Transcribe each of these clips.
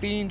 3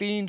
3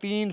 3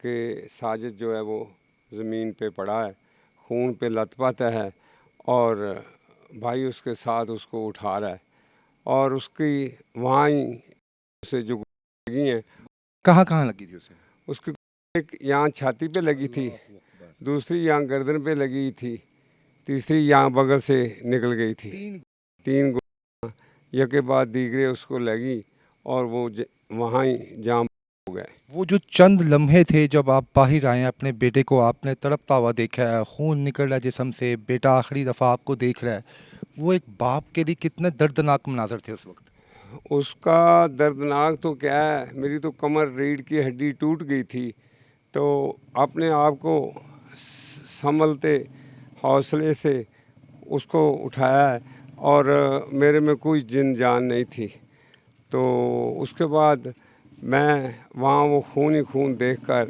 کہ ساجد جو ہے وہ زمین پہ پڑا ہے، خون پہ لت پت ہے، اور بھائی اس کے ساتھ اس کو اٹھا رہا ہے، اور اس کی وہاں ہی سے جو لگی ہیں، کہاں کہاں لگی تھی اسے؟ اس کی ایک یہاں چھاتی پہ لگی تھی، دوسری یہاں گردن پہ لگی تھی، تیسری یہاں بغل سے نکل گئی تھی، تین گولیاں یک کے بعد دیگرے اس کو لگی، اور وہ وہاں ہی جام ہو گئے۔ وہ جو چند لمحے تھے جب آپ باہر آئے ہیں، اپنے بیٹے کو آپ نے تڑپتا ہوا دیکھا ہے، خون نکل رہا ہے جسم سے، بیٹا آخری دفعہ آپ کو دیکھ رہا ہے، وہ ایک باپ کے لیے کتنے دردناک مناظر تھے اس وقت؟ اس کا دردناک تو کیا ہے، میری تو کمر ریڑھ کی ہڈی ٹوٹ گئی تھی، تو اپنے آپ کو سنبھلتے حوصلے سے اس کو اٹھایا ہے، اور میرے میں کوئی جن جان نہیں تھی۔ تو اس کے بعد میں وہاں وہ خون ہی خون دیکھ کر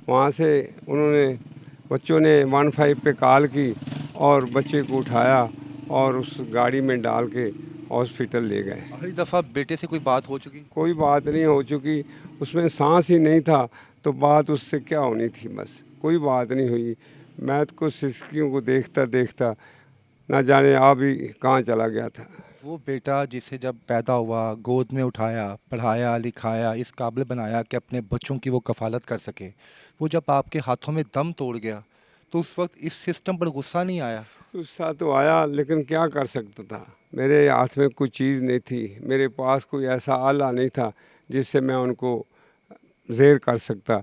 وہاں سے انہوں نے بچوں نے 15 پہ کال کی اور بچے کو اٹھایا اور اس گاڑی میں ڈال کے ہاسپٹل لے گئے۔ آخری دفعہ بیٹے سے کوئی بات ہو چکی؟ کوئی بات نہیں ہو چکی، اس میں سانس ہی نہیں تھا، تو بات اس سے کیا ہونی تھی، بس کوئی بات نہیں ہوئی۔ میں تو سسکیوں کو دیکھتا دیکھتا نہ جانے آپ ہی کہاں چلا گیا تھا۔ وہ بیٹا جسے جب پیدا ہوا، گود میں اٹھایا، پڑھایا لکھایا، اس قابل بنایا کہ اپنے بچوں کی وہ کفالت کر سکے، وہ جب آپ کے ہاتھوں میں دم توڑ گیا تو اس وقت اس سسٹم پر غصہ نہیں آیا؟ غصہ تو آیا، لیکن کیا کر سکتا تھا، میرے ہاتھ میں کوئی چیز نہیں تھی، میرے پاس کوئی ایسا آلہ نہیں تھا جس سے میں ان کو زیر کر سکتا،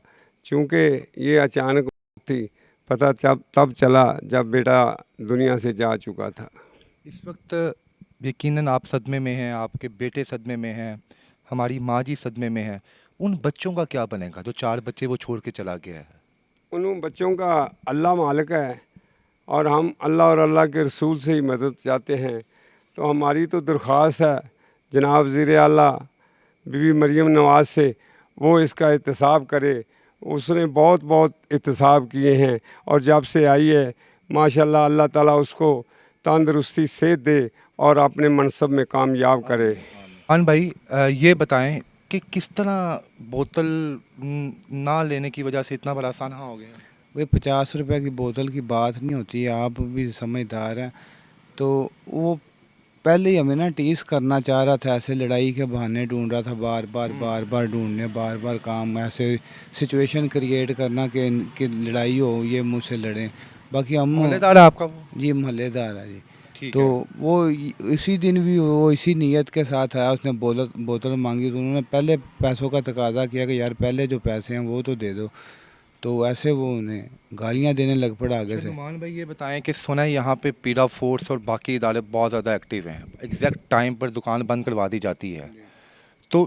چونکہ یہ اچانک تھی، پتہ تب چلا جب بیٹا دنیا سے جا چکا تھا۔ اس وقت یقیناً آپ صدمے میں ہیں، آپ کے بیٹے صدمے میں ہیں، ہماری ماں جی صدمے میں ہیں۔ ان بچوں کا کیا بنے گا جو 4 بچے وہ چھوڑ کے چلا گیا ہے؟ ان بچوں کا اللہ مالک ہے، اور ہم اللہ اور اللہ کے رسول سے ہی مدد چاہتے ہیں، تو ہماری تو درخواست ہے جناب وزیر اعلیٰ بی بی مریم نواز سے، وہ اس کا احتساب کرے۔ اس نے بہت بہت احتساب کیے ہیں، اور جب سے آئی ہے ماشاءاللہ اللہ تعالیٰ اس کو تندرستی صحت دے اور اپنے منصب میں کامیاب کرے۔ خان بھائی، یہ بتائیں کہ کس طرح بوتل نہ لینے کی وجہ سے اتنا بڑا سانحہ ہو گیا؟ وہ 50 روپے کی بوتل کی بات نہیں ہوتی، آپ بھی سمجھدار ہیں، تو وہ پہلے ہی ہمیں ٹیس کرنا چاہ رہا تھا، ایسے لڑائی کے بہانے ڈھونڈ رہا تھا، بار بار ڈھونڈنے، بار کام ایسے سچویشن کریٹ کرنا کہ لڑائی ہو، یہ مجھ سے لڑیں، باقی ہم محلے دار ہے آپ کا وہ؟ جی محلے دار ہے جی۔ ٹھیک تو ہے۔ وہ اسی دن بھی وہ اسی نیت کے ساتھ آیا، اس نے بوتل مانگی، تو انہوں نے پہلے پیسوں کا تقاضا کیا کہ یار پہلے جو پیسے ہیں وہ تو دے دو، تو ایسے وہ انہیں گالیاں دینے لگ پڑا آگے سے۔ نعمان بھائی یہ بتائیں کہ سنا ہے یہاں پہ پیڑا فورس اور باقی ادارے بہت زیادہ ایکٹیو ہیں، ایگزیکٹ ٹائم پر دکان بند کروا دی جاتی ہے، تو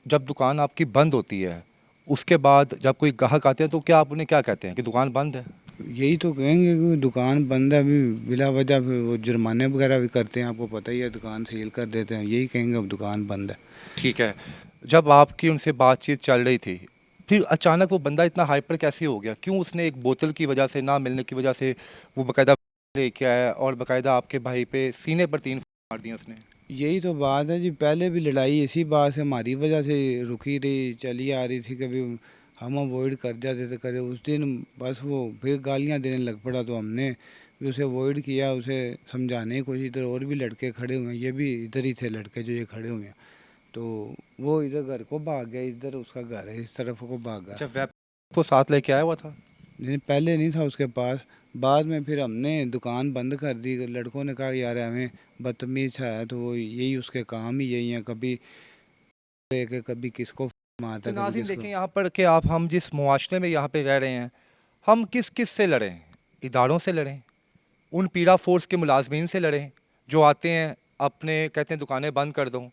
جب دکان آپ کی بند ہوتی ہے اس کے بعد جب کوئی گاہک آتے ہیں تو کیا آپ انہیں کیا کہتے ہیں کہ دکان بند ہے؟ یہی تو کہیں گے کہ دکان بند ہے، ابھی بلا وجہ پھر وہ جرمانے وغیرہ بھی کرتے ہیں، آپ کو پتہ ہی ہے، دکان سیل کر دیتے ہیں، یہی کہیں گے اب دکان بند ہے۔ ٹھیک ہے، جب آپ کی ان سے بات چیت چل رہی تھی پھر اچانک وہ بندہ اتنا ہائپر کیسے ہو گیا؟ کیوں اس نے ایک بوتل کی وجہ سے، نہ ملنے کی وجہ سے وہ باقاعدہ لے کے آیا اور باقاعدہ آپ کے بھائی پہ سینے پر 3 مار دیا اس نے؟ یہی تو بات ہے جی، پہلے بھی لڑائی اسی بات سے ہماری وجہ سے رکی رہی، چلی آ رہی تھی، کبھی ہم اوائڈ کر جاتے تھے، کبھی اس دن بس وہ پھر گالیاں دینے لگ پڑا، تو ہم نے بھی اسے اوائڈ کیا، اسے سمجھانے کی کوشش، ادھر اور بھی لڑکے کھڑے ہوئے ہیں، یہ بھی ادھر ہی تھے لڑکے جو یہ کھڑے ہوئے ہیں، تو وہ ادھر گھر کو بھاگ گیا، ادھر اس کا گھر ہے، اس طرف کو بھاگ گیا۔ اچھا، ویب کو ساتھ لے کے آیا ہوا تھا؟ نہیں پہلے نہیں تھا اس کے پاس، بعد میں پھر ہم نے دکان بند کر دی، لڑکوں نے کہا یار ہمیں بدتمیز ہے، تو وہ یہی اس کے کام ہی یہی ہیں، کبھی کہ کبھی کس کو مارتا تو کبھی ناظرین کس کو۔ دیکھیں یہاں پر کہ ہم جس معاشرے میں یہاں پہ رہ رہے ہیں، ہم کس سے لڑیں؟ اداروں سے لڑیں، ان پیڑا فورس کے ملازمین سے لڑیں جو آتے ہیں اپنے کہتے ہیں دکانیں بند کر دوں،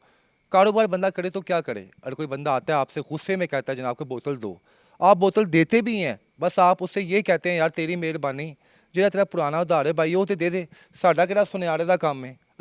کاروبار بندہ کرے تو کیا کرے؟ اگر کوئی بندہ آتا ہے آپ سے غصے میں کہتا ہے جناب کو بوتل دو، آپ بوتل دیتے بھی ہیں، بس آپ اس سے یہ کہتے ہیں یار تیری مہربانی، ਜਿਹੜਾ ਤੇਰਾ ਪੁਰਾਣਾ ਉਧਾਰ ਹੈ ਬਾਈ ਉਹ ਤੇ ਦੇ ਦੇ, ਸਾਡਾ ਕਿਹੜਾ ਸੁਨਿਆਰੇ ਦਾ ਕੰਮ ਹੈ,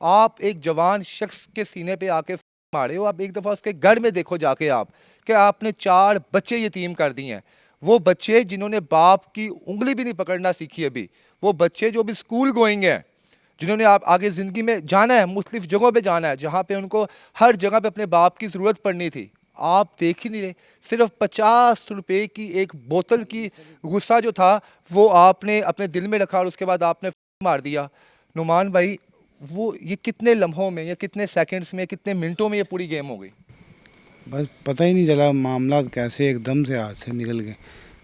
آپ ایک جوان شخص کے سینے پہ آ کے مارے ہو. آپ ایک دفعہ اس کے گھر میں دیکھو جا کے آپ کہ آپ نے 4 بچے یتیم کر دیے ہیں. وہ بچے جنہوں نے باپ کی انگلی بھی نہیں پکڑنا سیکھی ابھی, وہ بچے جو بھی اسکول گوئنگ ہیں, جنہوں نے آپ آگے زندگی میں جانا ہے, مختلف جگہوں پہ جانا ہے جہاں پہ ان کو ہر جگہ پہ اپنے باپ کی ضرورت پڑنی تھی. آپ دیکھ ہی نہیں رہے, صرف 50 روپے کی ایک بوتل کی غصہ جو تھا وہ آپ نے اپنے دل میں رکھا اور اس کے بعد آپ نے مار دیا. نعمان بھائی, وہ یہ کتنے لمحوں میں یا کتنے سیکنڈز میں کتنے منٹوں میں یہ پوری گیم ہو گئی؟ بس پتہ ہی نہیں چلا معاملات کیسے ایک دم سے ہاتھ سے نکل گئے.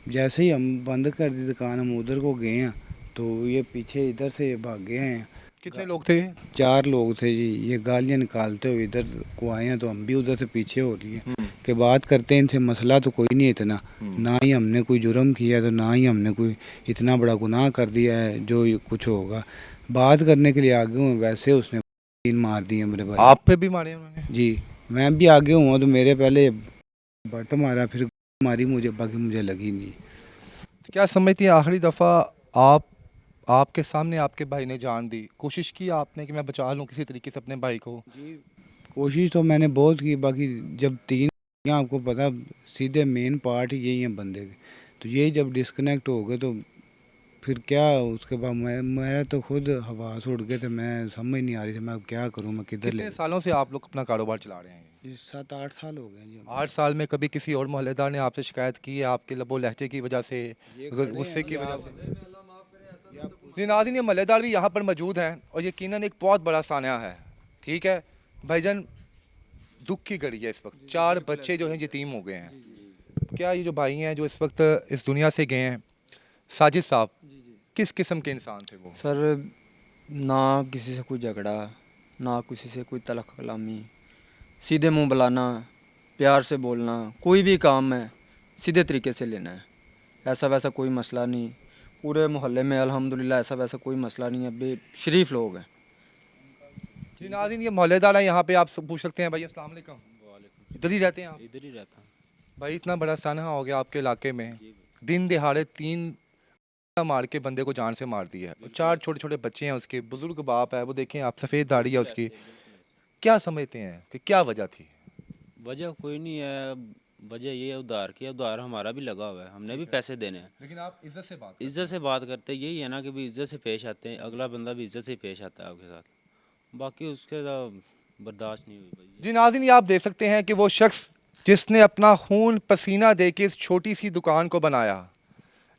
جیسے ہی ہم بند کر دی دکان, ہم ادھر کو گئے ہیں تو یہ پیچھے ادھر سے بھاگ گئے ہیں. کتنے لوگ تھے؟ 4 لوگ تھے جی. یہ گالیاں نکالتے ہوئے ادھر کو آئے ہیں تو ہم بھی ادھر سے پیچھے ہو لیے کہ بات کرتے ہیں ان سے, مسئلہ تو کوئی نہیں اتنا, نہ ہی ہم نے کوئی جرم کیا تو نہ ہی ہم نے کوئی اتنا بڑا گناہ کر دیا ہے جو کچھ ہوگا. بات کرنے کے لیے آگے ہوں, ویسے اس نے 3 مار دیے میرے بھائی. آپ پہ بھی مارے انہوں نے؟ جی میں بھی آگے ہوا تو میرے پہلے بٹ مارا, پھر ماری مجھے, باقی مجھے لگی نہیں. کیا سمجھتی ہیں آخری دفعہ آپ کے سامنے آپ کے بھائی نے جان دی, کوشش کی آپ نے کہ میں بچا لوں کسی طریقے سے اپنے بھائی کو؟ جی کوشش تو میں نے بہت کی, باقی جب 3 آپ کو پتہ سیدھے مین پارٹ ہی یہی ہیں بندے کے, تو یہی جب ڈسکنیکٹ ہو گئے تو پھر کیا اس کے بعد میرا تو خود حواس اڑ گئے تھے. میں سمجھ نہیں آ رہی تھی میں اب کیا کروں, میں کدھر کتنے سالوں سے آپ لوگ اپنا کاروبار چلا رہے ہیں؟ 7-8 سال ہو گئے جی. 8 سال میں کبھی کسی اور محلے دار نے آپ سے شکایت کی ہے آپ کے لب و لہجے کی وجہ سے, غصے کی وجہ سے؟ جی ناظرین, یہ محلے دار بھی یہاں پر موجود ہیں اور یقیناً ایک بہت بڑا سانحہ ہے. ٹھیک ہے بھائی جان, دکھ کی گھڑی ہے اس وقت, 4 بچے جو ہیں یتیم ہو گئے ہیں. کیا یہ جو بھائی ہیں جو اس وقت اس دنیا سے گئے ہیں, ساجد صاحب کس قسم کے انسان تھے وہ؟ سر نہ کسی سے کوئی جھگڑا, نہ کسی سے کوئی تلخ کلامی, سیدھے منہ بلانا, پیار سے بولنا, کوئی بھی کام ہے سیدھے طریقے سے لینا ہے. ایسا ویسا کوئی مسئلہ نہیں, پورے محلے میں الحمدللہ ایسا ویسا کوئی مسئلہ نہیں ہے, بے شریف لوگ ہیں. جی ناظرین, یہ محلے دار ہیں یہاں پہ, آپ پوچھ سکتے ہیں. بھائی السلام علیکم. ادھر ہی رہتے ہیں آپ؟ ادھر ہی رہتا ہوں. بھائی اتنا بڑا سانحہ ہو گیا آپ کے علاقے میں, دن دہاڑے 3 مار کے بندے کو جان سے مار دیا ہے, 4 چھوٹے چھوٹے بچے ہیں اس کے, بزرگ باپ ہے وہ, دیکھیں آپ, سفید داڑھی ہے اس کی. کیا سمجھتے ہیں کہ کیا وجہ تھی؟ وجہ کوئی نہیں ہے, وجہ یہ ہے ادھار کی. ادھار ہمارا بھی لگا ہوا ہے, ہم نے بھی پیسے دینے ہیں. لیکن آپ عزت سے بات عزت سے بات کرتے یہی ہے نا کہ بھی عزت سے پیش آتے ہیں, اگلا بندہ بھی عزت سے ہی پیش آتا ہے آپ کے ساتھ, باقی اس کے برداشت نہیں ہوئی بھائی. جی ناظرین, آپ دیکھ سکتے ہیں کہ وہ شخص جس نے اپنا خون پسینہ دے کے اس چھوٹی سی دکان کو بنایا,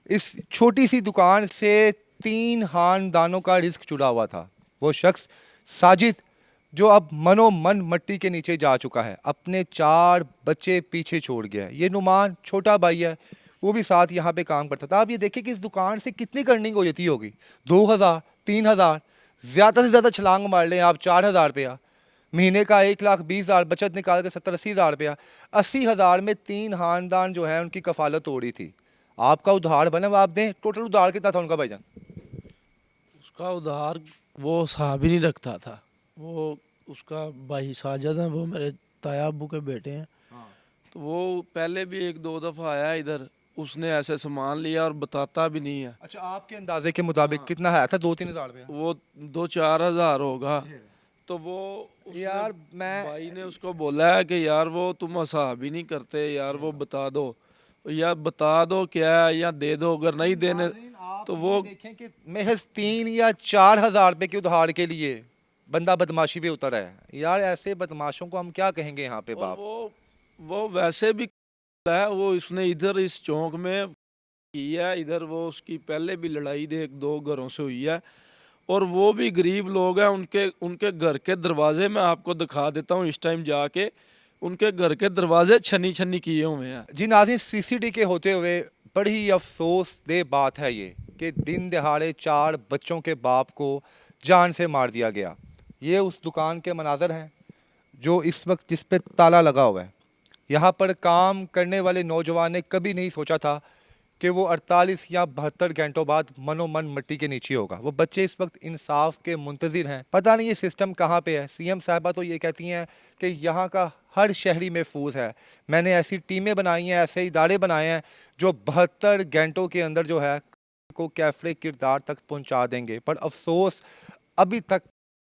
اس چھوٹی سی دکان سے 3 خاندانوں کا رزق جڑا ہوا تھا, وہ شخص ساجد جو اب منو من مٹی کے نیچے جا چکا ہے, اپنے 4 بچے پیچھے چھوڑ گیا ہے. یہ نعمان چھوٹا بھائی ہے, وہ بھی ساتھ یہاں پہ کام کرتا تھا. آپ یہ دیکھیں کہ اس دکان سے کتنی کرننگ ہو جاتی ہوگی, 2000 3000, زیادہ سے زیادہ چھلانگ مار لیں آپ 4000 روپیہ, مہینے کا 1,20,000 بچت نکال کے 70-80 ہزار روپیہ, 80,000 میں 3 خاندان جو ہیں ان کی کفالت ہو رہی تھی. آپ کا ادھار بنا ہوا, آپ دیں. ٹوٹل ادھار کتنا تھا ان کا بھائی جان؟ اس کا ادھار وہ صاحب ہی نہیں رکھتا تھا, وہ اس کا بھائی ساجد ہیں, وہ میرے تایا ابو کے بیٹے ہیں. تو وہ پہلے بھی 1-2 دفعہ آیا ادھر, اس نے ایسے سامان لیا اور بتاتا بھی نہیں ہے. اچھا, آپ کے اندازے کے مطابق کتنا ہے تھا؟ 2-3 ہزار روپیہ؟ وہ 2-4 ہزار ہوگا. تو وہ یار میں بھائی نے اس کو بولا ہے کہ یار وہ تم حساب ہی نہیں کرتے یار, وہ بتا دو, یا بتا دو کیا ہے یا دے دو, اگر نہیں دینے تو وہ دیکھیں کہ محض 3 یا 4 ہزار روپے کے ادھار کے لیے بندہ بدماشی پہ اتر ہے. یار ایسے بدماشوں کو ہم کیا کہیں گے یہاں پہ باپ؟ وہ ویسے بھی ہے, وہ اس نے ادھر اس چونک میں کی ہے, ادھر وہ اس کی پہلے بھی لڑائی 1-2 گھروں سے ہوئی ہے, اور وہ بھی غریب لوگ ہیں. ان کے گھر کے دروازے میں آپ کو دکھا دیتا ہوں اس ٹائم جا کے, ان کے گھر کے دروازے چھنی کیے ہوئے ہیں. جی ناظرین, CCD کے ہوتے ہوئے بڑی افسوس دہ بات ہے یہ کہ دن دہاڑے 4 بچوں کے باپ کو جان سے مار دیا گیا. یہ اس دکان کے مناظر ہیں جو اس وقت جس پہ تالا لگا ہوا ہے. یہاں پر کام کرنے والے نوجوان نے کبھی نہیں سوچا تھا کہ وہ 48 یا 72 گھنٹوں بعد منو من مٹی کے نیچے ہوگا. وہ بچے اس وقت انصاف کے منتظر ہیں. پتہ نہیں یہ سسٹم کہاں پہ ہے. CM صاحبہ تو یہ کہتی ہیں کہ یہاں کا ہر شہری محفوظ ہے. میں نے ایسی ٹیمیں بنائی ہیں, ایسے ادارے بنائے ہیں جو 72 گھنٹوں کے اندر جو ہے کو کیفرے کردار تک پہنچا دیں گے, پر افسوس ابھی تک